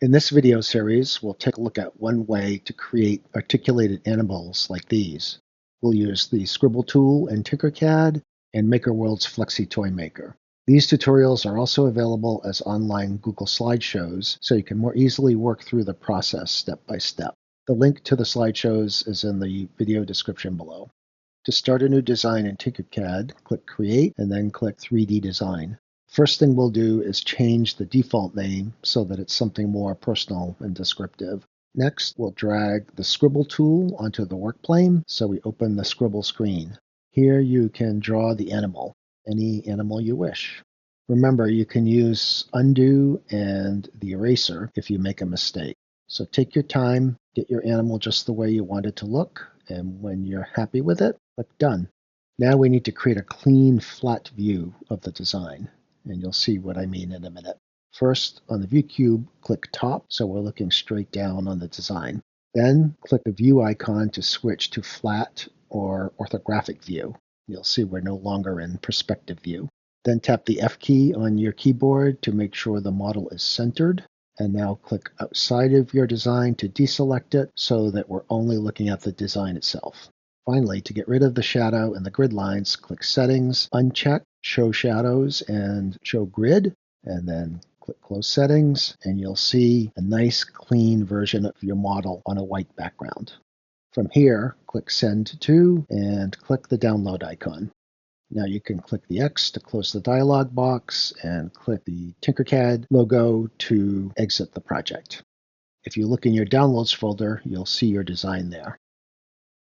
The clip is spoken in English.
In this video series, we'll take a look at one way to create articulated animals like these. We'll use the Scribble tool in Tinkercad and MakerWorld's Flexi Toy Maker. These tutorials are also available as online Google slideshows, so you can more easily work through the process step by step. The link to the slideshows is in the video description below. To start a new design in Tinkercad, click Create and then click 3D Design. First thing we'll do is change the default name so that it's something more personal and descriptive. Next, we'll drag the Scribble tool onto the work plane so we open the Scribble screen. Here you can draw the animal, any animal you wish. Remember, you can use undo and the eraser if you make a mistake. So take your time, get your animal just the way you want it to look, and when you're happy with it, click Done. Now we need to create a clean, flat view of the design, and you'll see what I mean in a minute. First, on the view cube, click Top, so we're looking straight down on the design. Then click the view icon to switch to flat or orthographic view. You'll see we're no longer in perspective view. Then tap the F key on your keyboard to make sure the model is centered. And now click outside of your design to deselect it so that we're only looking at the design itself. Finally, to get rid of the shadow and the grid lines, click Settings, uncheck Show Shadows and Show Grid, and then click Close Settings, and you'll see a nice clean version of your model on a white background. From here, click Send to and click the download icon. Now you can click the X to close the dialog box and click the Tinkercad logo to exit the project. If you look in your Downloads folder, you'll see your design there.